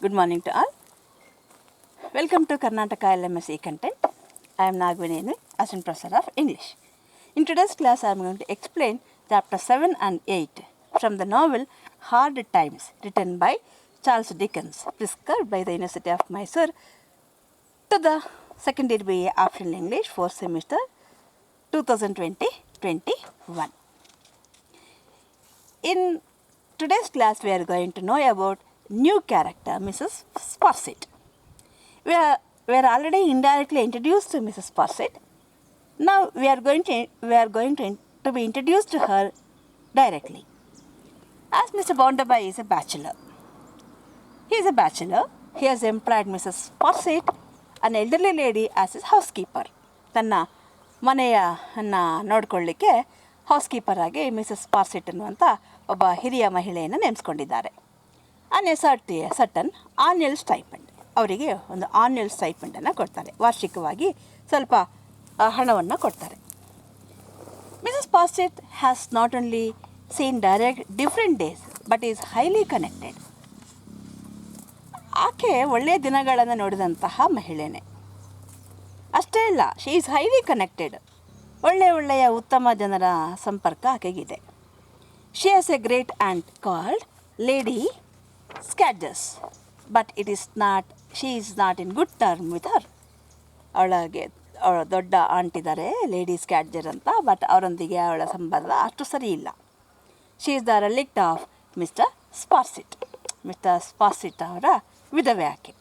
Good morning to all. Welcome to Karnataka LMSE content. I am Nagvinenu, Assistant Professor of English. In today's class, I am going to explain Chapter 7 and 8 from the novel Hard Times, written by Charles Dickens, prescribed by the University of Mysore to the second year BA Optional English 4th semester 2020-21. In today's class, we are going to know about new character, Mrs. Sparsit. We are already indirectly introduced to Mrs. Sparsit. Now we are going to be introduced to her directly. As Mr. Bondabai is a bachelor. He is a bachelor. He has employed Mrs. Sparsit, an elderly lady, as his housekeeper. ತನ್ನ ಮನೆಯನ್ನು ನೋಡಿಕೊಳ್ಳಿಕ್ಕೆ ಹೌಸ್ಕೀಪರ್ ಆಗಿ Mrs ಸ್ಪಾರ್ಸಿಟ್ ಅನ್ನುವಂಥ ಒಬ್ಬ ಹಿರಿಯ ಮಹಿಳೆಯನ್ನು ನೇಮಿಸ್ಕೊಂಡಿದ್ದಾರೆ. Certain annual stipend, ಅವರಿಗೆ ಒಂದು annual ಸ್ಟೈಪೆಂಡನ್ನು ಕೊಡ್ತಾರೆ. ವಾರ್ಷಿಕವಾಗಿ ಸ್ವಲ್ಪ ಹಣವನ್ನು ಕೊಡ್ತಾರೆ. Mrs Sparsit has not only seen different days but is highly connected. ಆಕೆ ಒಳ್ಳೆಯ ದಿನಗಳನ್ನು ನೋಡಿದಂತಹ ಮಹಿಳೆನೇ. ಅಷ್ಟೇ ಅಲ್ಲ, ಶಿ ಈಸ್ ಹೈಲಿ ಕನೆಕ್ಟೆಡ್. ಒಳ್ಳೆಯ ಉತ್ತಮ ಜನರ ಸಂಪರ್ಕ ಆಕೆಗಿದೆ. She has a great aunt called Lady Scadgers, but she is not in good term with her. ಅವಳ ದೊಡ್ಡ ಆಂಟ್ ಇದ್ದಾರೆ, ಲೇಡಿ ಸ್ಕ್ಯಾಡ್ಜರ್ ಅಂತ, ಬಟ್ ಅವರೊಂದಿಗೆ ಅವಳ ಸಂಬಂಧ ಅಷ್ಟು ಸರಿ ಇಲ್ಲ. She is the relict of Mr Sparsit. Mr Sparsit ಅವರ ವಿಧವೆ ಆಕೆ.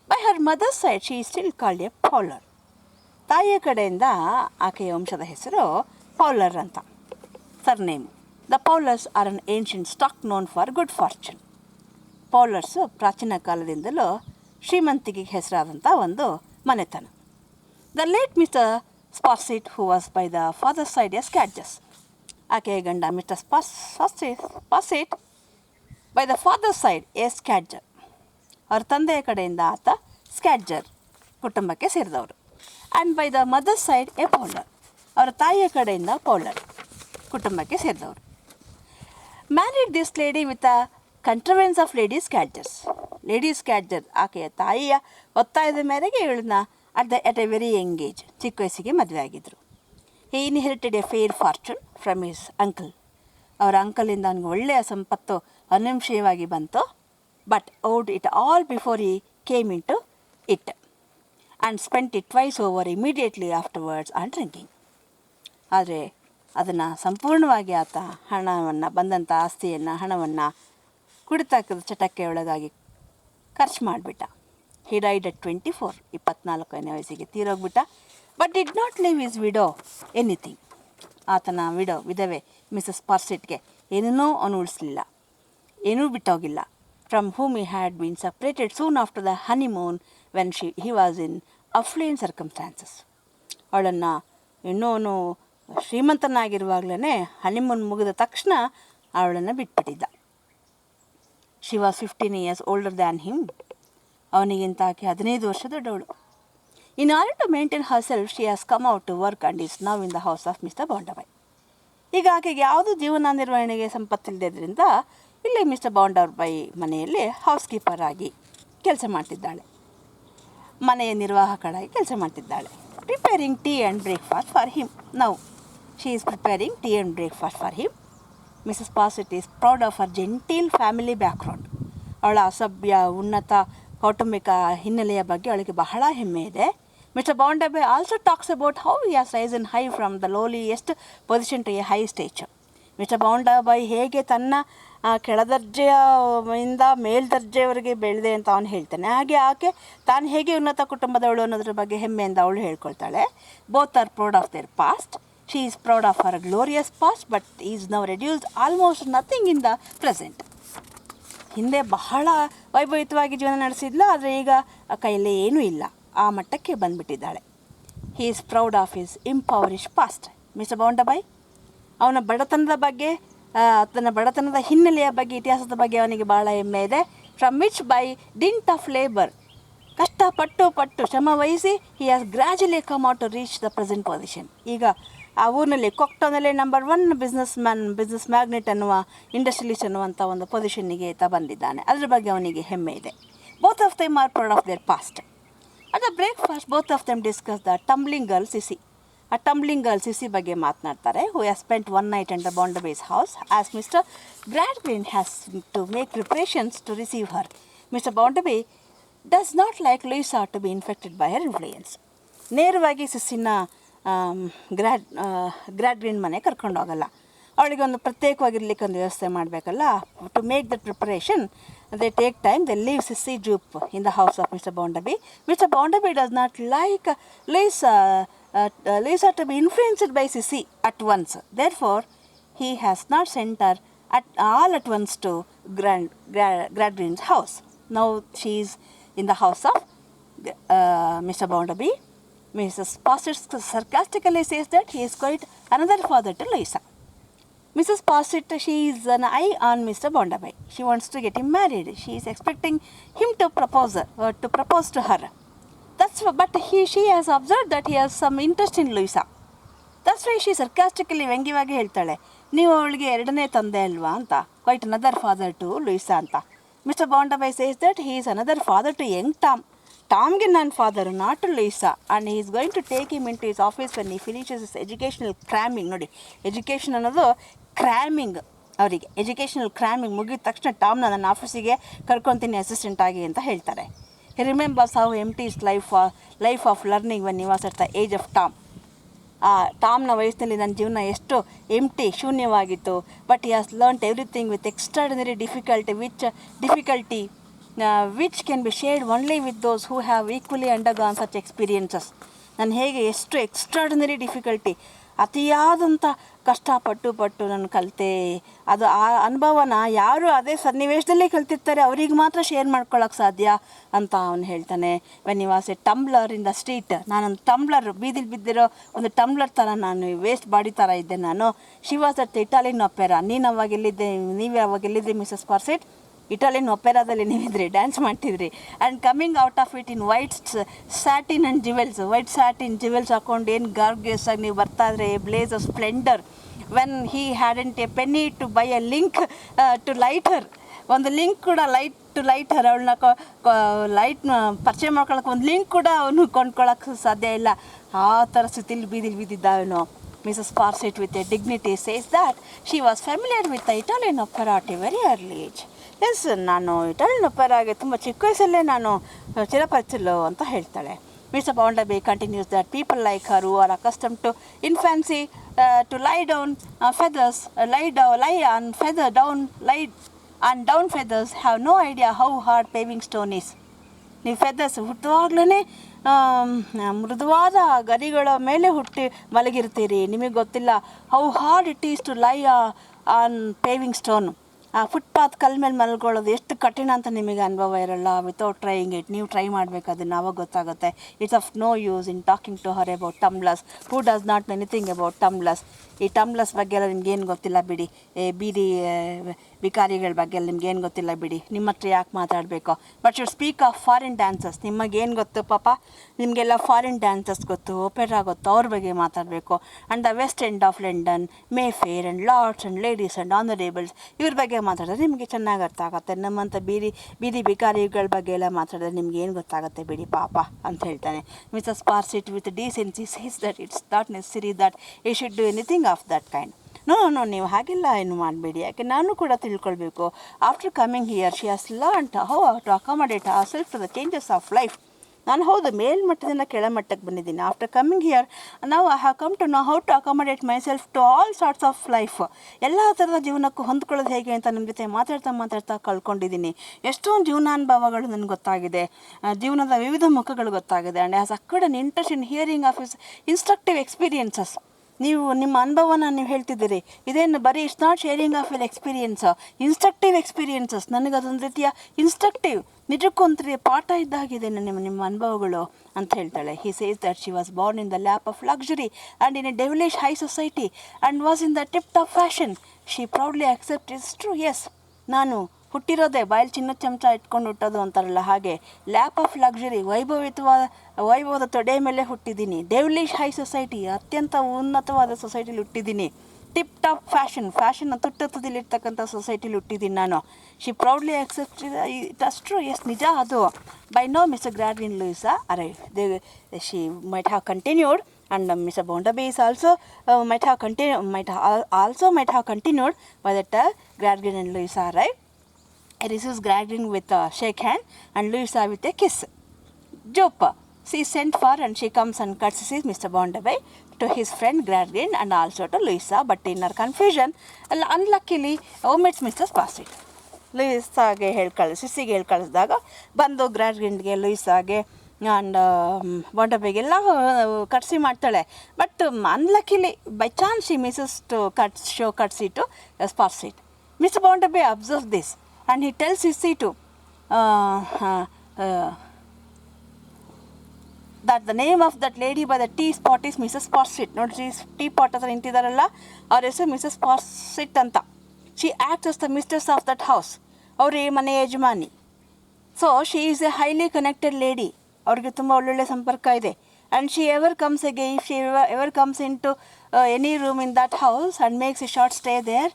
By her mother's side she is still called a Powler. ತಾಯಿಯ ಕಡೆಯಿಂದ ಆಕೆಯ ವಂಶದ ಹೆಸರು ಪೌಲರ್ ಅಂತ, surname. The Powlers are an ancient stock known for good fortune. Powlers ಪ್ರಾಚೀನ ಕಾಲದಿಂದಲೂ ಶ್ರೀಮಂತಿಗೆ ಹೆಸರಾದಂಥ ಒಂದು ಮನೆತನ. The late Mr Sparsit, who was by the father side a Scadgers. ಆಕೆಯ ಗಂಡ Mr Sparsit by the father side a Scadger. ಅವ್ರ ತಂದೆಯ ಕಡೆಯಿಂದ ಆತ ಸ್ಕ್ಯಾಡ್ಜರ್ ಕುಟುಂಬಕ್ಕೆ ಸೇರಿದವರು. And by the mother side a Powler. ಅವರ ತಾಯಿಯ ಕಡೆಯಿಂದ ಪೌಲರ್ ಕುಟುಂಬಕ್ಕೆ ಸೇರಿದವರು. Married this lady with a contrivance of Lady Scadgers. Lady Scadger ಆಕೆಯ ತಾಯಿಯ ಒತ್ತಾಯದ ಮೇರೆಗೆ ಇವಳನ್ನ at a very young age, ಚಿಕ್ಕ ವಯಸ್ಸಿಗೆ ಮದುವೆ ಆಗಿದ್ದರು. He inherited a fair fortune from his uncle. ಅವರ ಅಂಕಲಿಂದ ಅವನಿಗೆ ಒಳ್ಳೆಯ ಸಂಪತ್ತು ಅನಿಂಶಯವಾಗಿ ಬಂತು. But owed it all before he came in to it and spent it twice over immediately afterwards on drinking. ಆದರೆ ಅದನ್ನು ಸಂಪೂರ್ಣವಾಗಿ ಆತ ಬಂದಂಥ ಹಣವನ್ನು ಕುಡಿತಕ್ಕದ ಚಟಕ್ಕೆ ಒಳಗಾಗಿ ಖರ್ಚು ಮಾಡಿಬಿಟ್ಟ. ಹಿ ಡೈಡ್ ಅಟ್ 24, 24ನೇ ವಯಸ್ಸಿಗೆ ತೀರೋಗ್ಬಿಟ್ಟ. But did not leave his widow anything. ಆತನ ವಿಧವೆ ಮಿಸಸ್ ಸ್ಪಾರ್ಸಿಟ್ಗೆ ಏನನ್ನೂ ಅವನು ಉಳಿಸಲಿಲ್ಲ, ಏನೂ ಬಿಟ್ಟೋಗಿಲ್ಲ. From whom he had been separated soon after the honeymoon when he was in affluent circumstances. ಅವಳನ್ನು ಇನ್ನೂ ಅವನು ಶ್ರೀಮಂತನಾಗಿರುವಾಗಲೇ ಹನಿಮೂನ್ ಮುಗಿದ ತಕ್ಷಣ ಅವಳನ್ನು ಬಿಟ್ಬಿಟ್ಟಿದ್ದ. She was 15 years older than him. ಅವನಿಗಿಂತ ಆಕೆ 15 ವರ್ಷ ದೊಡ್ಡವಳು. In order to maintain herself she has come out to work and is now in the house of Mr Bounderby. ಈಗ ಆಕೆಗೆ ಯಾವುದೂ ಜೀವನ ನಿರ್ವಹಣೆಗೆ ಸಂಪತ್ತಿಲ್ಲದ್ರಿಂದ ಇಲ್ಲಿ ಮಿಸ್ಟರ್ ಬಾಂಡಬಾಯ್ ಮನೆಯಲ್ಲಿ ಹೌಸ್ಕೀಪರ್ ಆಗಿ ಕೆಲಸ ಮಾಡ್ತಿದ್ದಾಳೆ, ಮನೆಯ ನಿರ್ವಾಹಕಳಾಗಿ ಕೆಲಸ ಮಾಡ್ತಿದ್ದಾಳೆ. Preparing tea and breakfast for him. Now she is preparing tea and breakfast for him. Mrs Sparsit is proud of her genteel family background. ಅವಳ ಅಸಭ್ಯ ಉನ್ನತ ಕೌಟುಂಬಿಕ ಹಿನ್ನೆಲೆಯ ಬಗ್ಗೆ ಅವಳಿಗೆ ಬಹಳ ಹೆಮ್ಮೆ ಇದೆ. Mr Bounderby also talks about how he has risen high from the lowliest position to a high stature. Mr Bounderby ಹೇಗೆ ತನ್ನ ಕೆಳದರ್ಜೆಯಿಂದ ಮೇಲ್ದರ್ಜೆಯವರೆಗೆ ಬೆಳೆದೆ ಅಂತ ಅವನು ಹೇಳ್ತಾನೆ, ಹಾಗೆ ಆಕೆ ತಾನು ಹೇಗೆ ಉನ್ನತ ಕುಟುಂಬದವಳು ಅನ್ನೋದ್ರ ಬಗ್ಗೆ ಹೆಮ್ಮೆಯಿಂದ ಅವಳು ಹೇಳ್ಕೊಳ್ತಾಳೆ. Both are proud of their past. She is proud of her glorious past but is now reduced almost nothing in the present. ಹಿಂದೆ ಬಹಳ ವೈಭವಿತವಾಗಿ ಜೀವನ ನಡೆಸಿದ್ಲು, ಆದರೆ ಈಗ ಕೈಯಲ್ಲಿ ಏನೂ ಇಲ್ಲ, ಆ ಮಟ್ಟಕ್ಕೆ ಬಂದುಬಿಟ್ಟಿದ್ದಾಳೆ. He is proud of his impoverish past. Mr Bounderby ಅವನ ಬಡತನದ ಬಗ್ಗೆ, ತನ್ನ ಬಡತನದ ಹಿನ್ನೆಲೆಯ ಬಗ್ಗೆ, ಇತಿಹಾಸದ ಬಗ್ಗೆ ಅವನಿಗೆ ಭಾಳ ಹೆಮ್ಮೆ ಇದೆ. From which by dint of labour, ಕಷ್ಟಪಟ್ಟು ಶ್ರಮ ವಹಿಸಿ he has gradually come out to reach the present position. ಈಗ ಆ ಊರಿನಲ್ಲಿ ಕೊಕ್ಟೋನಲ್ಲಿ ನಂಬರ್ 1 ಬಿಸ್ನೆಸ್ ಮ್ಯಾಗ್ನೆಟ್ ಅನ್ನುವ ಇಂಡಸ್ಟ್ರಿಯಲಿಸ್ಟ್ ಅನ್ನುವಂಥ ಒಂದು ಪೊಸಿಷನ್ನಿಗೆ ಬಂದಿದ್ದಾನೆ. ಅದ್ರ ಬಗ್ಗೆ ಅವನಿಗೆ ಹೆಮ್ಮೆ ಇದೆ. Both of them are proud of their past. At the breakfast both of them discuss the tumbling girl Sissy. ಆ ಟಂಬ್ಲಿಂಗ್ ಗರ್ಲ್ ಸಿಸಿ ಬಗ್ಗೆ ಮಾತನಾಡ್ತಾರೆ. Who has spent 1 night under Bounderby's house as Mr Gradgrind has to make preparations to receive her. Mr Bounderby does not like Louisa to be infected by her influence. ನೇರವಾಗಿ ಸಿಸ್ಸಿನ ಗ್ರಾಡ್ವಿನ್ ಮನೆ ಕರ್ಕೊಂಡು ಹೋಗಲ್ಲ. ಅವಳಿಗೆ ಒಂದು ಪ್ರತ್ಯೇಕವಾಗಿರ್ಲಿಕ್ಕೆ ಒಂದು ವ್ಯವಸ್ಥೆ ಮಾಡಬೇಕಲ್ಲ. To make that preparation they take time. They leave Sissy Jupe in the house of Mr Bounderby. Mr Bounderby does not like Lisa to be influenced by Sissy at once. Therefore, he has not sent her all at once to Gradgrin's house. Now she is in the house of Mr. Bounderby. Mrs. Posset sarcastically says that he is quite another father to Lisa. Mrs. Posset, she is an eye on Mr. Bounderby. She wants to get him married. She is expecting him to propose to her. But she has observed that he has some interest in Louisa. That's why she sarcastically ವ್ಯಂಗ್ಯವಾಗಿ ಹೇಳ್ತಾಳೆ, ನೀವು ಅವಳಿಗೆ ಎರಡನೇ ತಂದೆ ಅಲ್ವಾ ಅಂತ. Quite another father to Louisa ಅಂತ. Mr Bounderby says that he is another father to young Tom. ಟಾಮ್ಗೆ ನಾನು father, not to Louisa. And he is going to take him into his office when he finishes his educational cramming. ನೋಡಿ, education ಅನ್ನೋದು ಕ್ರ್ಯಾಮಿಂಗ್. ಅವರಿಗೆ educational ಕ್ರ್ಯಾಮಿಂಗ್ ಮುಗಿದ ತಕ್ಷಣ ಟಾಮ್ನ ನನ್ನ ಆಫೀಸಿಗೆ ಕರ್ಕೊತೀನಿ assistant ಆಗಿ ಅಂತ ಹೇಳ್ತಾರೆ. He remembers how empty his life of learning when he was at the age of Tom. ಟಾಮ್ನ ವಯಸ್ಸಿನಲ್ಲಿ ನನ್ನ ಜೀವನ ಎಷ್ಟು ಶೂನ್ಯವಾಗಿತ್ತು. But he has learned everything with extraordinary difficulty which can be shared only with those who have equally undergone such experiences. ನಾನು ಹೇಗೆ ಎಷ್ಟು extraordinary difficulty, ಅತಿಯಾದಂಥ ಕಷ್ಟಪಟ್ಟು ನಾನು ಕಲಿತೆ. ಅದು ಆ ಅನುಭವನ ಯಾರು ಅದೇ ಸನ್ನಿವೇಶದಲ್ಲೇ ಕಲ್ತಿರ್ತಾರೆ ಅವ್ರಿಗೆ ಮಾತ್ರ ಶೇರ್ ಮಾಡ್ಕೊಳ್ಳೋಕೆ ಸಾಧ್ಯ ಅಂತ ಅವನು ಹೇಳ್ತಾನೆ. When you was a tumbler in the street. ನಾನೊಂದು ಟಂಬ್ಲರ್, ಬೀದಿಲಿ ಬಿದ್ದಿರೋ ಒಂದು ಟಂಬ್ಲರ್ ಥರ, ನಾನು ವೇಸ್ಟ್ ಬಾಡಿ ಥರ ಇದ್ದೆ ನಾನು. She was at Italian opera. ನೀವು ಅವಾಗ ಎಲ್ಲಿದ್ದೆ ಮಿಸಸ್ ಪಾರ್ಸೆಟ್? ಇಟಾಲಿಯನ್ ಒಪೆರಾದಲ್ಲಿ ನೀವಿದ್ರಿ, ಡ್ಯಾನ್ಸ್ ಮಾಡ್ತಿದ್ರಿ. And coming out of it in white satin and jewels. White satin jewels ಹಾಕೊಂಡು ಏನು ಗಾರ್ಗಿಯಸ್ ಆಗಿ ನೀವು ಬರ್ತಾಯಿದ್ರೆ, blaze of splendour. When he hadn't a penny to buy a link to light her. ಒಂದು link ಕೂಡ ಲೈಟರ್ ಅವಳನ್ನ ಲೈಟ್ನ ಪರಿಚಯ ಮಾಡ್ಕೊಳಕ್ಕೆ ಒಂದು ಲಿಂಕ್ ಕೂಡ ಅವನು ಕೊಂಡ್ಕೊಳ್ಳೋಕ್ಕೆ ಸಾಧ್ಯ ಇಲ್ಲ. ಆ ಥರ ಸ್ಥಿತಿಲಿ ಬೀದಿಲಿ ಬಿದ್ದಿದ್ದ ಅವನು. Mrs. Parset with a dignity says that she was familiar with the Italian opera at a very early age. Yes, ನಾನು ಇಟಾಲಿಯನ್ ಒಪೆರಾಗೆ ತುಂಬ ಚಿಕ್ಕ ವಯಸ್ಸಲ್ಲೇ ನಾನು ಚಿರಪರಿಚಿತಳು ಅಂತ ಹೇಳ್ತಾಳೆ. Mr Bounderby continues that people like her who are accustom to infancy to lie down feathers have no idea how hard paving stone is. ನೀವು ಫೆದರ್ಸ್ ಹುಟ್ಟುವಾಗ್ಲೇ ಮೃದುವಾದ ಗರಿಗಳ ಮೇಲೆ ಹುಟ್ಟಿ ಮಲಗಿರ್ತೀರಿ. ನಿಮಗೆ ಗೊತ್ತಿಲ್ಲ how hard it is to lie on paving stone. ಆ ಫುಟ್ಪಾತ್ ಕಲ್ ಮೇಲೆ ಮಲ್ಕೊಳ್ಳೋದು ಎಷ್ಟು ಕಠಿಣ ಅಂತ ನಿಮಗೆ ಅನುಭವ ಇರಲ್ಲ. Without trying it. ನೀವು ಟ್ರೈ ಮಾಡಬೇಕು, ಅದನ್ನು ಆವಾಗ ಗೊತ್ತಾಗುತ್ತೆ. It's of no use in talking to her about tumblers. Who does not know anything about tumblers. ಈ ಟಂಬ್ಲರ್ಸ್ ಬಗ್ಗೆ ಎಲ್ಲ ನಿಮ್ಗೇನು ಗೊತ್ತಿಲ್ಲ ಬಿಡಿ. ಬೀದಿ ವಿಕಾರಿಗಳ ಬಗ್ಗೆ ಎಲ್ಲ ನಿಮ್ಗೇನು ಗೊತ್ತಿಲ್ಲ ಬಿಡಿ. ನಿಮ್ಮ ಹತ್ರ ಯಾಕೆ ಮಾತಾಡಬೇಕು? But should speak of foreign dances. ನಿಮಗೇನು ಗೊತ್ತು ಪಾಪ? ನಿಮಗೆಲ್ಲ ಫಾರಿನ್ ಡ್ಯಾನ್ಸಸ್ ಗೊತ್ತು, ಒಪೆರಾ ಗೊತ್ತು, ಅವ್ರ ಬಗ್ಗೆ ಮಾತಾಡಬೇಕು. And the West End of London, Mayfair and lords and ladies and honourables, ಇವ್ರ ಬಗ್ಗೆ ಮಾತಾಡಿದ್ರೆ ನಿಮಗೆ ಚೆನ್ನಾಗಿ ಅರ್ಥ ಆಗುತ್ತೆ. ನಮ್ಮಂಥ ಬೀದಿ ಬಿಕಾರಿಗಳ ಬಗ್ಗೆ ಎಲ್ಲ ಮಾತಾಡಿದ್ರೆ ನಿಮ್ಗೆ ಏನು ಗೊತ್ತಾಗುತ್ತೆ ಬಿಡಿ ಪಾಪ ಅಂತ ಹೇಳ್ತಾನೆ. Mrs Parsit with decency says that it's not necessary that you should do anything of that kind. No ನೀವು ಹಾಗೆಲ್ಲ ಏನು ಮಾಡಬೇಡಿ. ಯಾಕೆ ನಾನು ಕೂಡ ತಿಳ್ಕೊಳ್ಬೇಕು. After coming here she has learned how to accommodate herself to the changes of life. ನಾನು ಹೌದು ಮೇಲ್ಮಟ್ಟದಿಂದ ಕೆಳಮಟ್ಟಕ್ಕೆ ಬಂದಿದ್ದೀನಿ. ಆಫ್ಟರ್ ಕಮಿಂಗ್ ಹಿಯರ್ ನಾವು I have come to know how to accommodate myself to all sorts of life. ಎಲ್ಲ ಥರದ ಜೀವನಕ್ಕೂ ಹೊಂದ್ಕೊಳ್ಳೋದು ಹೇಗೆ ಅಂತ ನಿಮ್ಮ ಜೊತೆ ಮಾತಾಡ್ತಾ ಕಳ್ಕೊಂಡಿದ್ದೀನಿ. ಎಷ್ಟೊಂದು ಜೀವನಾನುಭವಗಳು ನನಗೆ ಗೊತ್ತಾಗಿದೆ, ಜೀವನದ ವಿವಿಧ ಮುಖಗಳು ಗೊತ್ತಾಗಿದೆ. And has acquired an interest in hearing of his instructive experiences. ನೀವು ನಿಮ್ಮ ಅನುಭವನ ನೀವು ಹೇಳ್ತಿದ್ದೀರಿ. ಇದೇನು ಬರೀ it's not sharing of your experience, instructive experiences. ನನಗೆ ಅದೊಂದು ರೀತಿಯ ಇನ್ಸ್ಟ್ರಕ್ಟಿವ್, ನಿಜಕ್ಕೂ ಒಂದು ಪಾಠ ಇದ್ದಾಗಿದೆ ನಿಮ್ಮ ಅನುಭವಗಳು ಅಂತ ಹೇಳ್ತಾಳೆ. He says that she was born in the lap of luxury and in a devilish high society and was in the tip top fashion. She proudly accept it's true. Yes, ನಾನು ಹುಟ್ಟಿರೋದೇ ಬಾಯಲ್ಲಿ ಚಿನ್ನದ ಚಮಚ ಇಟ್ಕೊಂಡು ಹುಟ್ಟೋದು ಅಂತಾರಲ್ಲ ಹಾಗೆ. ಲ್ಯಾಪ್ ಆಫ್ ಲಕ್ಸುರಿ, ವೈಭವದ ತೊಡೆ ಮೇಲೆ ಹುಟ್ಟಿದ್ದೀನಿ. ಡೆವ್ಲಿಶ್ ಹೈ ಸೊಸೈಟಿ, ಅತ್ಯಂತ ಉನ್ನತವಾದ ಸೊಸೈಟಿಲಿ ಹುಟ್ಟಿದ್ದೀನಿ. ಟಿಪ್ ಟಾಪ್ ಫ್ಯಾಷನ್ ತುಟ್ಟುತ್ತದಲ್ಲಿರ್ತಕ್ಕಂಥ ಸೊಸೈಟಿಲಿ ಹುಟ್ಟಿದ್ದೀನಿ ನಾನು. ಶಿ ಪ್ರೌಡ್ಲಿ ಅಕ್ಸೆಪ್ಟ್ ಇಟ್ ಅಷ್ಟು. ಎಸ್, ನಿಜ ಅದು. By now Mr Gradgrind Louisa arrive. She might have continued and Mr. Bondabe is also might have continued by that Gradgrin and Louisa arrived. He receives Gradgrin with a shake hand and Louisa with a kiss. Jope, she is sent for and she comes and curtsies Mr. Bondabe to his friend Gradgrin and also to Louisa, but in her confusion, unluckily omits Mr. Sparsit. ಲೂಯಿಸಾಗೆ ಸಿಸ್ಸಿಗೆ ಹೇಳಿ ಕಳಿಸಿದಾಗ ಬಂದು ಗ್ರಾಡ್ಗಿನ್ಗೆ ಲೂಯಿಸಾಗೆ and ಬಾಂಡಬೆಗೆಲ್ಲ curtsy ಮಾಡ್ತಾಳೆ. But unluckily by chance she misses to show curtsy to Sparsit. Mr Bounderby observe this and he tells Sissy to that the name of that lady by the tea spot is Mrs. Sparsit. ನೋಡ್ರಿ, tea pot ಹತ್ರ ನಿಂತಿದ್ದಾರಲ್ಲ ಅವ್ರ ಹೆಸರು Mrs ಸ್ಪಾರ್ಸಿಟ್ ಅಂತ. She acts as the mistress of that house. ಅವ್ರ ಈ ಮನೆ ಯಜಮಾನಿ. So she is a highly connected lady. ಅವ್ರಿಗೆ ತುಂಬ ಒಳ್ಳೊಳ್ಳೆ ಸಂಪರ್ಕ ಇದೆ. And she ever comes again, if she ever comes into any room in that house and makes a short stay there.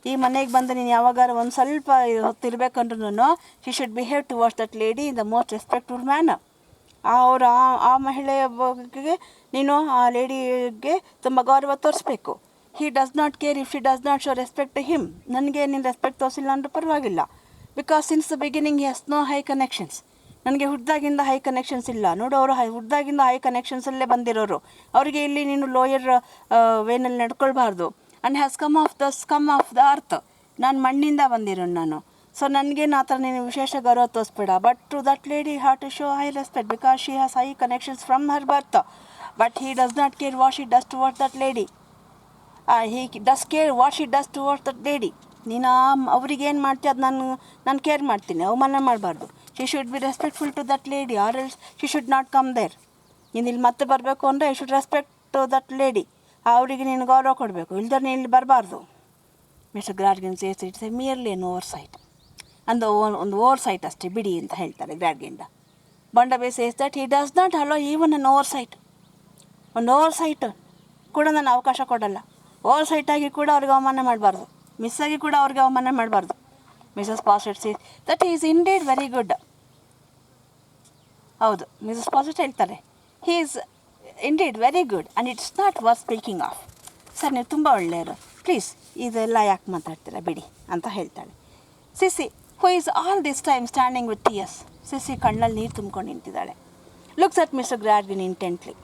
ಈ ಮನೆಗೆ ಬಂದು ನೀನು ಯಾವಾಗಾರ ಒಂದು ಸ್ವಲ್ಪ ಹೊತ್ತಿರ್ಬೇಕಂದ್ರೂ she should behave towards that lady in the most respectful manner. ಅವರು ಆ ಮಹಿಳೆಯ ಬಗ್ಗೆ ನೀನು ಆ ಲೇಡಿಗೆ ತುಂಬ ಗೌರವ ತೋರಿಸ್ಬೇಕು. He does not care if she does not show respect to him. ನನಗೆ ನೀನು ರೆಸ್ಪೆಕ್ಟ್ ತೋರಿಸಿಲ್ಲ ಅಂದ್ರೂ ಪರವಾಗಿಲ್ಲ. Because since the beginning he has no high connections. ನನಗೆ ಹುಡ್ದಾಗಿಂದ ಹೈ ಕನೆಕ್ಷನ್ಸ್ ಇಲ್ಲ. ನೋಡು, ಅವರು ಹುಡ್ದಾಗಿಂದ ಹೈ ಕನೆಕ್ಷನ್ಸಲ್ಲೇ ಬಂದಿರೋರು. ಅವರಿಗೆ ಇಲ್ಲಿ ನೀನು ಲೋಯರ್ ವೇನಲ್ಲಿ ನಡ್ಕೊಳ್ಬಾರ್ದು. And has come of the earth. ನಾನು ಮಣ್ಣಿಂದ ಬಂದಿರೋನು ನಾನು. ಸೊ ನನಗೇನು ಆ ಥರ ನೀನು ವಿಶೇಷ ಗೌರವ ತೋರಿಸ್ಬೇಡ. But to that lady have to show high respect because she has high connections from her birth. But he does not care what she does towards that lady. He does care what she does towards that lady. ನೀನು ಅವ್ರಿಗೇನು ಮಾಡ್ತೀಯ ಅದು ನಾನು care ಮಾಡ್ತೀನಿ, ಅವಮಾನ ಮಾಡಬಾರ್ದು. She should be respectful to that lady or else she should not come there. ನೀನು ಇಲ್ಲಿ ಮತ್ತೆ ಬರಬೇಕು ಅಂದರೆ you should respect to that lady. ಅವರಿಗೆ ನೀನು ಗೌರವ ಕೊಡಬೇಕು, ಇಲ್ದರೆ ನೀನು ಇಲ್ಲಿ ಬರಬಾರ್ದು. Mr Gradgrind says it's a merely an oversight. ಒಂದು ಓವರ್ ಸೈಟ್ ಅಷ್ಟೇ, ಬಿಡಿ ಅಂತ ಹೇಳ್ತಾರೆ ಗ್ರಾಡ್ಗಿಂಡ. Bounderby says that he does not allow even an oversight. ಒಂದು ಓವರ್ ಸೈಟ್ ಕೂಡ ನಾನು ಅವಕಾಶ ಕೊಡಲ್ಲ. ಓವರ್ ಸೈಟಾಗಿ ಕೂಡ ಅವ್ರಿಗೆ ಅವಮಾನ ಮಾಡಬಾರ್ದು, ಮಿಸ್ಸಾಗಿ ಕೂಡ ಅವ್ರಿಗೆ ಅವಮಾನ ಮಾಡಬಾರ್ದು. Mrs posit says that is indeed very good. ಹೌದು, ಮಿಸಸ್ ಪಾಸಿಟ್ ಹೇಳ್ತಾರೆ he is indeed very good and it's not worth speaking of. Sir, ನೀವು ತುಂಬ ಒಳ್ಳೆಯರು, ಪ್ಲೀಸ್ ಇದೆಲ್ಲ ಯಾಕೆ ಮಾತಾಡ್ತೀರಾ ಬಿಡಿ ಅಂತ ಹೇಳ್ತಾಳೆ. Sissy who is all this time standing with tears. Sissy ಕಣ್ಣಲ್ಲಿ ನೀರು ತುಂಬ್ಕೊಂಡು ನಿಂತಿದ್ದಾಳೆ. Looks at Mr Gradgrind intently.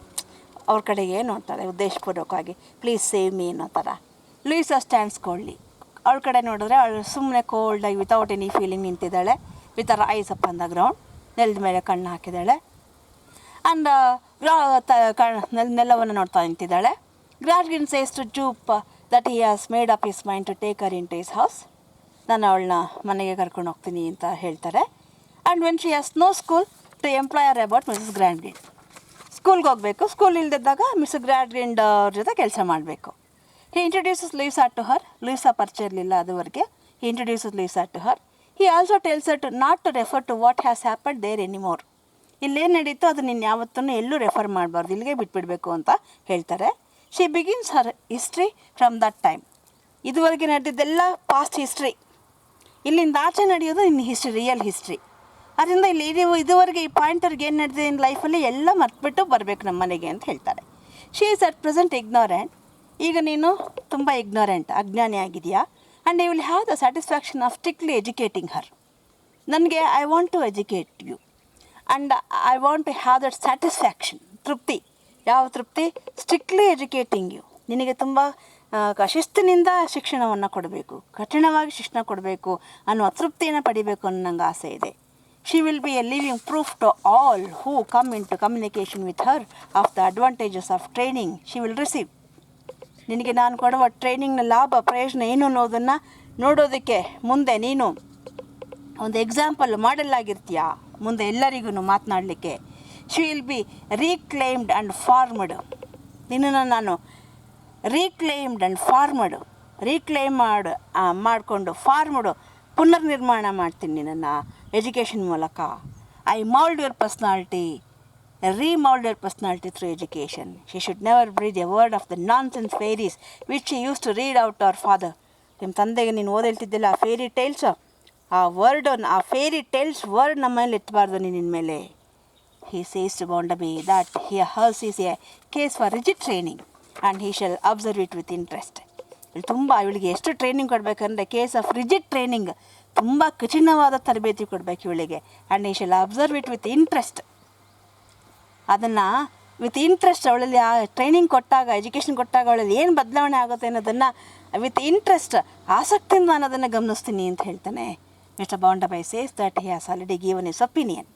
ಅವ್ರ ಕಡೆಗೆ ನೋಡ್ತಾಳೆ ಉದ್ದೇಶಪೂರ್ವಕವಾಗಿ. ಪ್ಲೀಸ್ ಸೇವ್ ಮೀ ಅನ್ನೋ ಥರ. Louisa stands coldly. ಅವಳ ಕಡೆ ನೋಡಿದ್ರೆ ಅವಳು ಸುಮ್ಮನೆ ಕೋಲ್ಡಾಗಿ ವಿತೌಟ್ ಎನಿ ಫೀಲಿಂಗ್ ನಿಂತಿದ್ದಾಳೆ. With her eyes up on the ground. ನೆಲದ ಮೇಲೆ ಕಣ್ಣು ಹಾಕಿದ್ದಾಳೆ. ಆ್ಯಂಡ್ ನೆಲವನ್ನು ನೋಡ್ತಾ ನಿಂತಿದ್ದಾಳೆ. Gradgrind says to Jupe that he has made up his mind to take her into his house. ನಾನು ಅವಳನ್ನ ಮನೆಗೆ ಕರ್ಕೊಂಡು ಹೋಗ್ತೀನಿ ಅಂತ ಹೇಳ್ತಾರೆ. And when she has no school to employer about Mrs Gradgrind. ಸ್ಕೂಲ್ಗೆ ಹೋಗಬೇಕು. ಸ್ಕೂಲ್ ಇಲ್ದಿದ್ದಾಗ ಮಿಸ್ಟರ್ ಗ್ರಾಡ್ವಿನ್ ಅವ್ರ ಜೊತೆ ಕೆಲಸ ಮಾಡಬೇಕು. He introduces Louisa to her. Louisa ಪರಿಚಯ ಇರಲಿಲ್ಲ ಅದುವರೆಗೆ. He introduces Louisa to her. He also tells her to not to refer to what has happen there anymore. ಇಲ್ಲೇನು ನಡೀತೋ ಅದು ನೀನು ಯಾವತ್ತೂ ಎಲ್ಲೂ ರೆಫರ್ ಮಾಡಬಾರ್ದು, ಇಲ್ಲಿಗೆ ಬಿಟ್ಬಿಡಬೇಕು ಅಂತ ಹೇಳ್ತಾರೆ. She begins Har history from that time. ಇದುವರೆಗೆ ನಡೆದಿದ್ದೆಲ್ಲ ಪಾಸ್ಟ್ ಹಿಸ್ಟ್ರಿ. ಇಲ್ಲಿಂದ ಆಚೆ ನಡೆಯೋದು ಇನ್ನು ಹಿಸ್ಟ್ರಿ, ರಿಯಲ್ ಹಿಸ್ಟ್ರಿ. ಅದರಿಂದ ಇಲ್ಲಿ ಇದುವರೆಗೆ ಈ ಪಾಯಿಂಟರ್ಗೆ ಏನು ನಡೆದಿದೆ ಇನ್ ಲೈಫಲ್ಲಿ ಎಲ್ಲ ಮರ್ತ್ಬಿಟ್ಟು ಬರಬೇಕು ನಮ್ಮ ಮನೆಗೆ ಅಂತ ಹೇಳ್ತಾರೆ. She is at present ignorant. ಈಗ ನೀನು ತುಂಬ ಅಜ್ಞಾನಿ ಆಗಿದೆಯಾ. And you will have the satisfaction of strictly educating her. ನನಗೆ I want to educate you and I want to have that satisfaction. ತೃಪ್ತಿ. ಯಾವ ತೃಪ್ತಿ? Strictly educating you. ನಿನಗೆ ತುಂಬ ಶಿಸ್ತಿನಿಂದ ಶಿಕ್ಷಣವನ್ನು ಕೊಡಬೇಕು, ಕಠಿಣವಾಗಿ ಶಿಕ್ಷಣ ಕೊಡಬೇಕು ಅನ್ನೋ ತೃಪ್ತಿಯನ್ನು ಪಡಿಬೇಕು ಅನ್ನೋ ನಂಗೆ ಆಸೆ ಇದೆ. She will be a living proof to all who come into communication with her of the advantages of training she will receive. ನಿನಗೆ ನಾನು ಕೊಡುವ ಟ್ರೈನಿಂಗ್ನ ಲಾಭ ಪ್ರಯೋಜನ ಏನು ಅನ್ನೋದನ್ನು ನೋಡೋದಕ್ಕೆ ಮುಂದೆ ನೀನು ಒಂದು ಎಕ್ಸಾಂಪಲ್ ಮಾಡೆಲ್ ಆಗಿರ್ತೀಯ ಮುಂದೆ ಎಲ್ಲರಿಗೂ ಮಾತನಾಡಲಿಕ್ಕೆ. She will be reclaimed and formed. ನಿನ್ನನ್ನು ನಾನು ರೀಕ್ಲೈಮ್ಡ್ ಆ್ಯಂಡ್ ಫಾರ್ಮಡು, ರೀಕ್ಲೈಮ್ ಮಾಡಿಕೊಂಡು ಫಾರ್ಮಡು ಪುನರ್ನಿರ್ಮಾಣ ಮಾಡ್ತೀನಿ ನಿನ್ನನ್ನು ಎಜುಕೇಷನ್ ಮೂಲಕ. I mould your personality, remold your personality through education. She should never breathe a word of the nonsense fairies which she used to read out to her father. ನಿಮ್ಮ ತಂದೆಗೆ ನೀನು ಓದೇಳ್ತಿದ್ದಿಲ್ಲ ಆ fairy ಟೇಲ್ಸು, ಆ ಫೇರಿ ಟೇಲ್ಸ್ ವರ್ಡ್ ನಮ್ಮ ಮೇಲೆ ಎತ್ತಬಾರ್ದು ನಿನ್ನ ಮೇಲೆ. He says to Bondabi that hers is a case for rigid training and he shall observe it with interest. ಇವಳಿಗೆ ಎಷ್ಟು ಟ್ರೈನಿಂಗ್ ಕೊಡಬೇಕಂದ್ರೆ ಕೇಸ್ ಆಫ್ ರಿಜಿಡ್ ಟ್ರೈನಿಂಗ್, ತುಂಬ ಕಠಿಣವಾದ ತರಬೇತಿ ಕೊಡಬೇಕು ಇವಳಿಗೆ. And he shall observe it with interest. ಅದನ್ನು with interest ಅವಳಲ್ಲಿ ಆ ಟ್ರೈನಿಂಗ್ ಕೊಟ್ಟಾಗ, ಎಜುಕೇಷನ್ ಕೊಟ್ಟಾಗ ಅವಳಲ್ಲಿ ಏನು ಬದಲಾವಣೆ ಆಗುತ್ತೆ ಅನ್ನೋದನ್ನು ವಿತ್ ಇಂಟ್ರೆಸ್ಟ್, ಆಸಕ್ತಿಯಿಂದ ನಾನು ಅದನ್ನು ಗಮನಿಸ್ತೀನಿ ಅಂತ ಹೇಳ್ತಾನೆ. Mr Bounderby says that he has already given his opinion.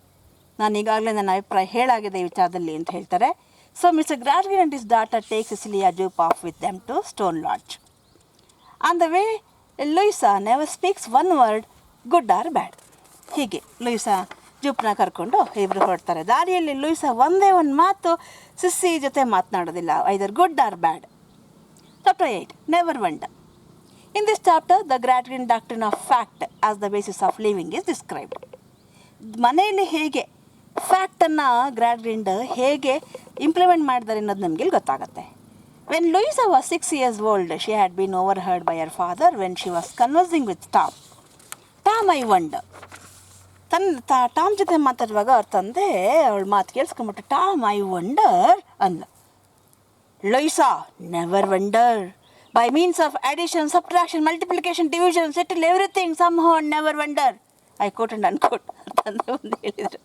ನಾನು ಈಗಾಗಲೇ ನನ್ನ ಅಭಿಪ್ರಾಯ ಹೇಳಾಗಿದೆ ಈ ವಿಚಾರದಲ್ಲಿ ಅಂತ ಹೇಳ್ತಾರೆ. So Mr Gradgrind and his daughter take Cecilia Jupe off with them to Stone Lodge. On the way Louisa never speaks one word good or bad. ಹೀಗೆ ಲೂಯಿಸಾ ಜೂಪ್ನ ಕರ್ಕೊಂಡು ಇಬ್ಬರು ಹೊರಡ್ತಾರೆ. ದಾರಿಯಲ್ಲಿ ಲೂಯಿಸಾ ಒಂದೇ ಒಂದು ಮಾತು ಸಿಸ್ಸಿ ಜೊತೆ ಮಾತನಾಡೋದಿಲ್ಲ, ಐದರ್ good or bad. Chapter 8, Never Wonder. In this chapter, the Gradgrind doctrine of fact as the basis of living is described. ಮನೆಯಲ್ಲಿ ಹೇಗೆ ಫ್ಯಾಕ್ಟನ್ನು ಗ್ರಾಡ್ಗ್ರಿಂಡ್ ಹೇಗೆ ಇಂಪ್ಲಿಮೆಂಟ್ ಮಾಡಿದ್ದಾರೆ ಅನ್ನೋದು ನಮಗೆ ಗೊತ್ತಾಗುತ್ತೆ. When Louisa was 6 years old, she had been overheard by her father when she was conversing with Tom. Tom, I wonder. Tom ಜೊತೆ ಮಾತಾಡುವಾಗ ಅವ್ರ ತಂದೆ ಅವಳ ಮಾತು ಕೇಳಿಸ್ಕೊಂಬಿಟ್ಟು ಟಾಮ್ ಐ ವಂಡರ್ ಅಂದ. Louisa, never wonder. By means of addition, subtraction, multiplication, division, settle everything somehow and never wonder. I quote and unquote. ತಂದೆ ಒಂದು ಹೇಳಿದರು.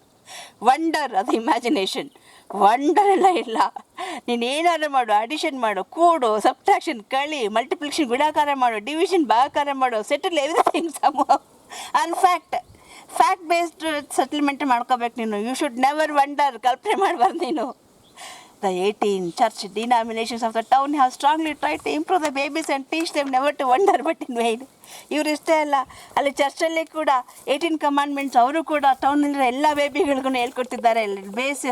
ವಂಡರ್ ಅದು ಇಮ್ಯಾಜಿನೇಷನ್, ವಂಡರ್ ಎಲ್ಲ ಇಲ್ಲ. ನೀನು ಏನಾದ್ರು ಮಾಡು, ಅಡಿಷನ್ ಮಾಡು, ಕೂಡು, ಸಬ್ಟ್ರಾಕ್ಷನ್ ಕಳಿ, ಮಲ್ಟಿಪ್ಲಿಕೇಶನ್ ಗುಣಾಕಾರ ಮಾಡು, ಡಿವಿಷನ್ ಭಾಗಾಕಾರ ಮಾಡು, settle everything somehow. And fact based settlement ಮಾಡ್ಕೋಬೇಕು ನೀನು. ಯು ಶುಡ್ ನೆವರ್ ವಂಡರ್, ಕಲ್ಪನೆ ಮಾಡಬಾರ್ದು ನೀನು. The 18 church denominations of the town have strongly tried to improve the babies and teach them never to wonder, but in vain. ಇವರು ಇಷ್ಟೇ ಅಲ್ಲ, ಅಲ್ಲಿ ಚರ್ಚಲ್ಲಿ ಕೂಡ 18 ಕಮಾಂಡ್ಮೆಂಟ್ಸ್ ಅವರು ಕೂಡ ಟೌನಲ್ಲಿರೋ ಎಲ್ಲ ಬೇಬಿಗಳಿಗೂ ಹೇಳ್ಕೊಡ್ತಿದ್ದಾರೆ. Base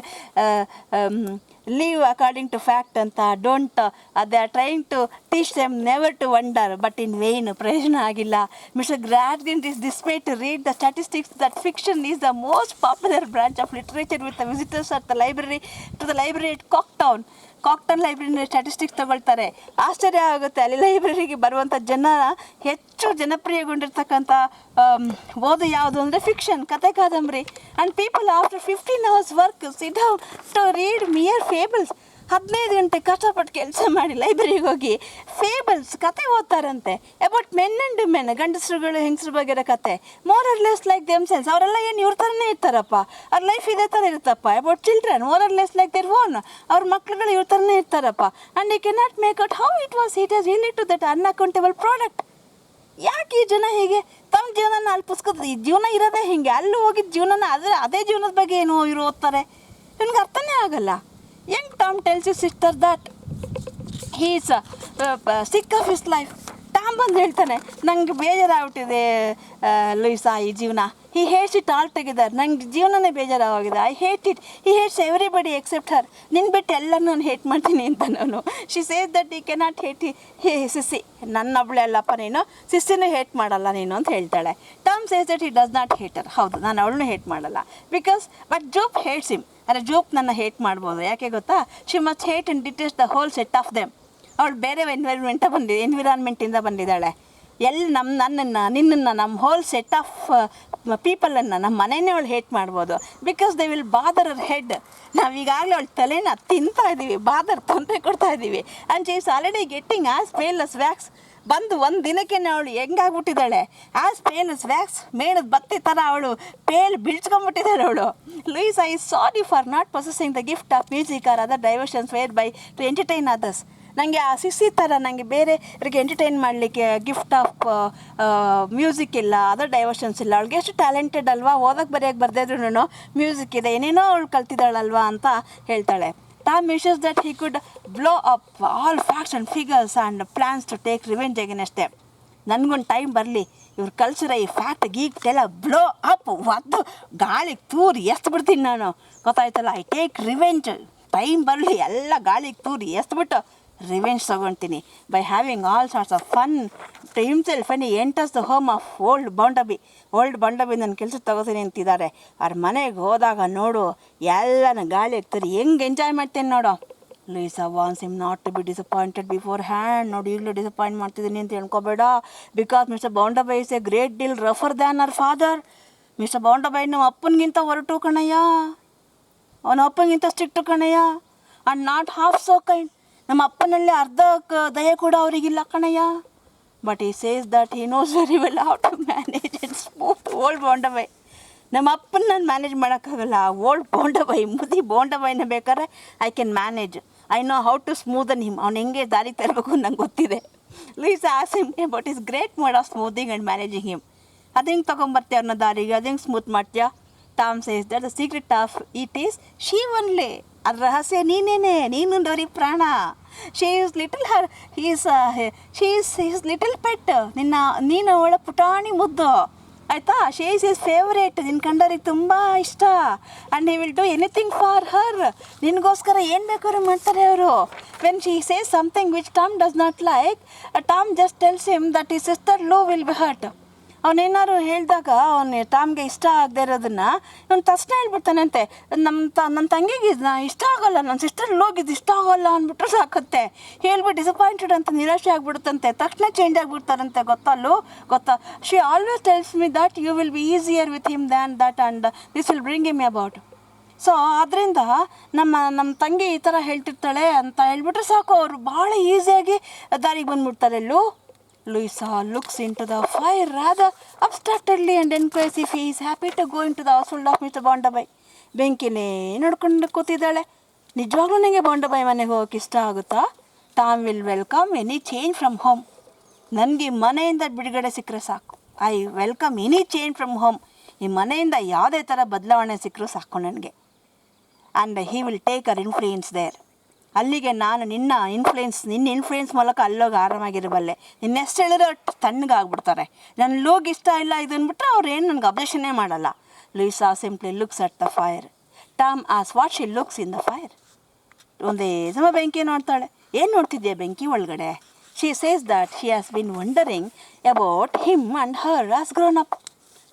leave according to fact ಅಂತ, don't they are trying to teach them never to wonder, but in vain, ಪ್ರಯೋಜನ ಆಗಿಲ್ಲ. Mr Gradgrind is dismayed to read the statistics that fiction is the most popular branch of literature with the visitors at the library at Coketown ಲೈಬ್ರರಿನ statistics ತಗೊಳ್ತಾರೆ. ಆಶ್ಚರ್ಯ ಆಗುತ್ತೆ, ಅಲ್ಲಿ ಲೈಬ್ರರಿಗೆ ಬರುವಂಥ ಹೆಚ್ಚು ಜನಪ್ರಿಯಗೊಂಡಿರ್ತಕ್ಕಂಥ ಓದು ಯಾವುದು ಅಂದರೆ ಫಿಕ್ಷನ್, ಕತೆ ಕಾದಂಬರಿ. And people after 15 hours work sit down to read mere fables. 15 ಗಂಟೆ ಕಷ್ಟಪಟ್ಟು ಕೆಲಸ ಮಾಡಿ ಲೈಬ್ರರಿಗೆ ಹೋಗಿ ಫೇಬಲ್ಸ್ ಕತೆ ಓದ್ತಾರಂತೆ. ಅಬೌಟ್ ಮೆನ್ ಆ್ಯಂಡ್ ಮೆನ್, ಗಂಡಸರುಗಳು ಹೆಂಗಸ್ರ ಬಗ್ಗೆ ಕತೆ. More or less like themselves. ಅವರೆಲ್ಲ ಏನು ಇವ್ರ ಥರನೇ ಇರ್ತಾರಪ್ಪ, ಅವ್ರ ಲೈಫ್ ಇದೇ ಥರ ಇರುತ್ತಪ್ಪ. About children, more or less like their own. ಅವ್ರ ಮಕ್ಳುಗಳು ಇವ್ರ ಥರನೇ ಇರ್ತಾರಪ್ಪ. And you cannot make out how it was related to that unaccountable product. ಯಾಕೆ ಈ ಜನ ಹೀಗೆ ತಮ್ಮ ಜೀವನನ ಅಲ್ಲಿ ಪುಸ್ತಕದ ಈ ಜೀವನ ಇರೋದೇ ಹೀಗೆ, ಅಲ್ಲೂ ಹೋಗಿದ್ದ ಜೀವನನ ಅದೇ ಜೀವನದ ಬಗ್ಗೆ ಏನು ಇವರು ಓದ್ತಾರೆ, ಇವ್ನಿಗೆ ಅರ್ಥನೇ ಆಗಲ್ಲ. Young Tom tells his sister that he is sick of his life. Tom ಬಂದು ಹೇಳ್ತಾನೆ, ನನಗೆ ಬೇಜಾರಾಗ್ಬಿಟ್ಟಿದೆ ಲೂಯಿಸಾ ಈ ಜೀವನ. He hates it altogether. ನಂಗೆ ಜೀವನನೇ ಬೇಜಾರಾಗಿದೆ. I hate it. He hates everybody except her. ನಿನ್ನ ಬಿಟ್ಟು ಎಲ್ಲರೂ ನಾನು ಹೇಟ್ ಮಾಡ್ತೀನಿ ಅಂತ ನಾನು. She says that he cannot hate Sissy. ನನ್ನೊಬ್ಬಳೆ ಅಲ್ಲಪ್ಪ ನೀನು, ಸಿಸ್ಸಿನೂ ಹೇಟ್ ಮಾಡಲ್ಲ ನೀನು ಅಂತ ಹೇಳ್ತಾಳೆ. Tom says that he does not hate her. ಹೌದು, ನಾನು ಅವಳನ್ನೂ ಹೇಟ್ ಮಾಡಲ್ಲ. But Jupe hates him. ಆದರೆ ಜೂಪ್ ನನ್ನ ಹೇಟ್ ಮಾಡ್ಬೋದು. ಯಾಕೆ ಗೊತ್ತಾ? She must hate and detest the whole set of them. ಅವಳು ಬೇರೆ ಎನ್ವಿರಾನ್ಮೆಂಟಿಂದ ಬಂದಿದ್ದಾಳೆ. ನಿನ್ನನ್ನು ನಮ್ಮ ಹೋಲ್ ಸೆಟ್ ಆಫ್ ಪೀಪಲನ್ನು, ನಮ್ಮ ಮನೆಯೇ ಅವಳು ಹೇಟ್ ಮಾಡ್ಬೋದು. Because they will bother our head. ನಾವೀಗಾಗಲೇ ಅವಳ ತಲೆನ ತಿಂತಾ ಇದ್ದೀವಿ, ತೊಂದರೆ ಕೊಡ್ತಾ ಇದ್ದೀವಿ. And she is already getting as pale as wax. ಬಂದು ಒಂದು ದಿನಕ್ಕೆ ಅವಳು ಹೆಂಗಾಗ್ಬಿಟ್ಟಿದ್ದಾಳೆ, ಆಸ್ ಪೇಲ್ ಅಸ್ ವ್ಯಾಕ್ಸ್. ಮೇಣದ ಬತ್ತಿ ಥರ ಅವಳು ಬಿಡ್ಸ್ಕೊಂಡ್ಬಿಟ್ಟಿದ್ದಾಳೆ ಅವಳು. Louisa is sorry for not possessing the gift of music or other diversions whereby to entertain others. ನನಗೆ ಆ ಸಿಸಿ ಥರ ನನಗೆ ಬೇರೆಯವರಿಗೆ ಎಂಟರ್ಟೈನ್ ಮಾಡಲಿಕ್ಕೆ ಗಿಫ್ಟ್ ಆಫ್ ಮ್ಯೂಸಿಕ್ ಇಲ್ಲ, ಅದರ್ ಡೈವರ್ಷನ್ಸ್ ಇಲ್ಲ. ಅವಳಿಗೆ ಎಷ್ಟು ಟ್ಯಾಲೆಂಟೆಡ್ ಅಲ್ವಾ, ಓದೋಕ್ಕೆ ಬರೆಯೋಕ್ಕೆ ಬರ್ದಿದ್ರು ಮ್ಯೂಸಿಕ್ ಇದೆ, ಏನೇನೋ ಅವಳು ಕಲ್ತಿದ್ದಾಳಲ್ವಾ ಅಂತ ಹೇಳ್ತಾಳೆ. Tom wishes that he could blow up all facts and figures and plans to take revenge against them. ನನಗೊಂದು ಟೈಮ್ ಬರಲಿ, ಇವ್ರ ಕಲ್ಚರ ಈ ಫ್ಯಾಕ್ಟ್ ಗೀಕ್ಟೆಲ್ಲ ಬ್ಲೋ ಅಪ್ ಒದ್ದು ಗಾಳಿಗೆ ತೂರಿ ಎಸ್ಬಿಡ್ತೀನಿ ನಾನು, ಗೊತ್ತಾಯ್ತಲ್ಲ. I take revenge. ಟೈಮ್ ಬರಲಿ, ಎಲ್ಲ ಗಾಳಿಗೆ ತೂರಿ ಎಸ್ಬಿಟ್ಟು ರಿವೆಂಜ್ ತಗೊಳ್ತೀನಿ by having all sorts of fun to himself and enters the home of old Bounderby ನನ್ನ ಕೆಲಸ ತಗೋತೀನಿ ಅಂತಿದ್ದಾರೆ. ಅವ್ರ ಮನೆಗೆ ಹೋದಾಗ ನೋಡು ಎಲ್ಲನ ಗಾಳಿ ಇರ್ತಾರೆ ಹೆಂಗೆ ಎಂಜಾಯ್ ಮಾಡ್ತೇನೆ ನೋಡು. Louisa wants him not to be disappointed beforehand. ನೋಡಿ ಈಗಲೂ ಡಿಸಪಾಯಿಂಟ್ ಮಾಡ್ತಿದ್ದೀನಿ ಅಂತ ಹೇಳ್ಕೊಬೇಡ. Because Mr Bounderby is a great deal ರಫರ್ than our father. Mr Bounderby ನಮ್ಮ ಅಪ್ಪನಿಗಿಂತ ಹೊರಟು ಕಣಯ್ಯ, ಅವನ ಅಪ್ಪನಿಗಿಂತ ಸ್ಟ್ರಿಕ್ಟು ಕಣಯ್ಯ. And not half so kind. ನಮ್ಮ ಅಪ್ಪನಲ್ಲಿ ಅರ್ಧ ದಯೆ ಕೂಡ ಅವರಿಗಿಲ್ಲ ಕಣಯ್ಯ. ಬಟ್ ಈ says that he knows very well how to manage and smooth old Bounderby. ನಮ್ಮ ಅಪ್ಪನ ನಾನು ಮ್ಯಾನೇಜ್ ಮಾಡೋಕ್ಕಾಗಲ್ಲ. ಓಲ್ಡ್ ಬಾಂಡಬೈ ಮುದಿ ಬಾಂಡಬೈನ ಬೇಕಾದ್ರೆ I can manage. I know how to smoothen him. ಅವ್ನು ಹೆಂಗೆ ದಾರಿ ತರಬೇಕು ನಂಗೆ ಗೊತ್ತಿದೆ. Louisa asks him about his great mode of smoothing and managing him. ಅದು ಹೆಂಗೆ ತೊಗೊಂಬರ್ತೀಯ ಅವ್ರನ್ನ ದಾರಿಗೆ, ಅದು ಹೆಂಗೆ ಸ್ಮೂತ್ ಮಾಡ್ತೀಯಾ? Tom says that the secret of it is she only. ಅದ್ರ ರಹಸ್ಯ ನೀನೇನೆ, ನೀನು ಅವ್ರಿಗೆ ಪ್ರಾಣ. She is little pet. ನೀನು ಅವಳ ಪುಟಾಣಿ ಮುದ್ದು ಆಯಿತಾ. She is his favourite. ನಿನ್ನ ಕಂಡವ್ರಿಗೆ ತುಂಬ ಇಷ್ಟ. And he will do anything for her. ನಿನಗೋಸ್ಕರ ಏನು ಬೇಕಾದ್ರೂ ಮಾಡ್ತಾರೆ ಅವರು. When she says something which Tom does not like, Tom just tells him that ಈ ಸಿಸ್ಟರ್ ಲೂ ವಿಲ್ ಬಿ ಹರ್ಟ್. ಅವನೇನಾದ್ರು ಹೇಳಿದಾಗ ಅವನು ಟಾಮ್ಗೆ ಇಷ್ಟ ಆಗದೆ ಇರೋದನ್ನು ಅವ್ನು ತಕ್ಷಣ ಹೇಳ್ಬಿಡ್ತಾನಂತೆ. ನನ್ನ ತಂಗಿಗೆ ಇಷ್ಟ ಆಗೋಲ್ಲ, ನನ್ನ ಸಿಸ್ಟರ್ ಲೋಗಿದ್ದು ಇಷ್ಟ ಆಗೋಲ್ಲ ಅಂದ್ಬಿಟ್ರೆ ಸಾಕತ್ತೆ. ಹೇಳ್ಬಿಟ್ಟು ಡಿಸಪಾಯಿಂಟೆಡ್ ಅಂತ ನಿರಾಶೆ ಆಗ್ಬಿಡುತ್ತಂತೆ. ತಕ್ಷಣ ಚೇಂಜ್ ಆಗಿಬಿಡ್ತಾರಂತೆ. ಗೊತ್ತಾ. She always tells me that you will be easier with him than that and this will bring him about. So ಅದರಿಂದ ನಮ್ಮ ತಂಗಿ ಈ ಥರ ಹೇಳ್ತಿರ್ತಾಳೆ ಅಂತ ಹೇಳ್ಬಿಟ್ರೆ ಸಾಕು, ಅವರು ಭಾಳ ಈಸಿಯಾಗಿ ದಾರಿಗೆ ಬಂದುಬಿಡ್ತಾರೆ. Louisa looks into the fire rather abstractedly and inquires if he is happy to go into the household of Mr. ಬಾಂಡಬೈ. ಬೆಂಕಿನೇ ನೋಡ್ಕೊಂಡು ಕೂತಿದ್ದಾಳೆ. ನಿಜವಾಗ್ಲೂ ನನಗೆ ಬಾಂಡಬೈ ಮನೆಗೆ ಹೋಗೋಕೆ ಇಷ್ಟ ಆಗುತ್ತಾ? Tom will welcome any change from home. ನನಗೆ ಮನೆಯಿಂದ ಬಿಡುಗಡೆ ಸಿಕ್ಕರೆ ಸಾಕು. I welcome any change from home. ಈ ಮನೆಯಿಂದ ಯಾವುದೇ ಥರ ಬದಲಾವಣೆ ಸಿಕ್ಕರೂ ಸಾಕು ನನಗೆ. And he will take our influence there. ಅಲ್ಲಿಗೆ ನಾನು ನಿನ್ನ ಇನ್ಫ್ಲೂಯೆನ್ಸ್ ಮೂಲಕ ಅಲ್ಲೋಗಿ ಆರಾಮಾಗಿರಬಲ್ಲೆ. ನಿನ್ನ ಎಷ್ಟು ಹೇಳಿದ್ರೆ ಅಷ್ಟು ತಣ್ಣಗಾಗ್ಬಿಡ್ತಾರೆ. ನನ್ನ ಲೋಗ್ ಇಷ್ಟ ಇಲ್ಲ ಇದು ಅಂದ್ಬಿಟ್ರೆ ಅವ್ರು ಏನು ನನಗೆ ಅಬ್ಜೆಕ್ಷನ್ನೇ ಮಾಡಲ್ಲ. Louisa simply looks at the fire. Tom ಆಸ್ what she looks in the fire. ಒಂದೇ ಸಮ ಬೆಂಕಿ ನೋಡ್ತಾಳೆ. ಏನು ನೋಡ್ತಿದ್ಯಾ ಬೆಂಕಿ ಒಳಗಡೆ? She says that she has been wondering about him and her as grown up.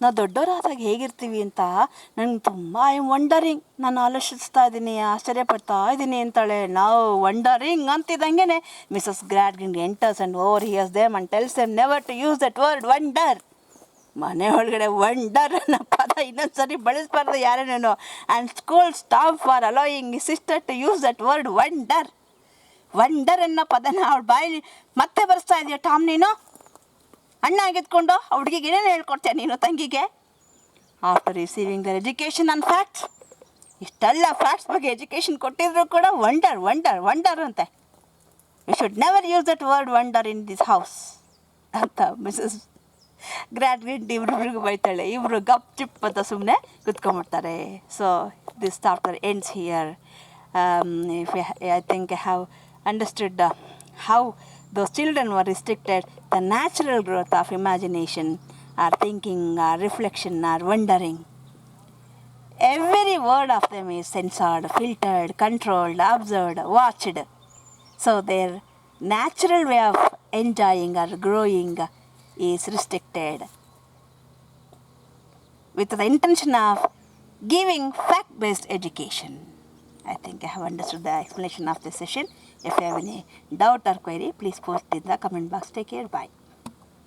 ನಾವು ದೊಡ್ಡವರಾದಾಗ ಹೇಗಿರ್ತೀವಿ ಅಂತ ನಂಗೆ ತುಂಬ ವಂಡರಿಂಗ್. ನಾನು ಆಲೋಚಿಸ್ತಾ ಇದ್ದೀನಿ, ಆಶ್ಚರ್ಯಪಡ್ತಾ ಇದ್ದೀನಿ ಅಂತಾಳೆ. ನಾವು ವಂಡರಿಂಗ್ ಅಂತಿದ್ದಂಗೆ Mrs Gradgrind enters and overhears them and tells them never to use that word wonder. ಮನೆ ಒಳಗಡೆ ವಂಡರ್ ಅನ್ನೋ ಪದ ಇನ್ನೊಂದು ಸರಿ ಬಳಸಬಾರ್ದು ಯಾರೇನೇನೋ. And school staff for allowing sister to use that word wonder ಅನ್ನೋ ಪದನ ಅವಳ ಬಾಯಲ್ಲಿ ಮತ್ತೆ ಬರ್ಸ್ತಾ ಇದೆಯಾ ಟಾಮ್ ನೀನು? ಅಣ್ಣ ಆಗಿದ್ಕೊಂಡು ಹುಡುಗಿಗೆ ಏನೇನು ಹೇಳ್ಕೊಡ್ತೀಯ ನೀನು ತಂಗಿಗೆ? After receiving their education on facts. ಇಷ್ಟೆಲ್ಲ ಫ್ಯಾಕ್ಟ್ಸ್ ಬಗ್ಗೆ ಎಜುಕೇಷನ್ ಕೊಟ್ಟಿದ್ರು ಕೂಡ ವಂಡರ್ ಅಂತೆ. We should never use that word wonder in this house ಅಂತ ಮಿಸಸ್ ಗ್ರಾಡ್ವಿನ್ ಇವ್ರಿಬ್ರಿಗೂ ಬೈತಾಳೆ. ಇವರು ಗಪ್ ಚಿಪ್ ಅಂತ ಸುಮ್ಮನೆ ಕುತ್ಕೊಂಡ್ಬಿಡ್ತಾರೆ. So this chapter ends here. I think I have understood how those children were restricted the natural growth of imagination, or thinking, or reflection, or wondering. Every word of them is censored, filtered, controlled, observed, watched. So their natural way of enjoying or growing is restricted with the intention of giving fact-based education. I think I have understood the explanation of this session. If you have any doubt or query, please post in the comment box. Take care. Bye.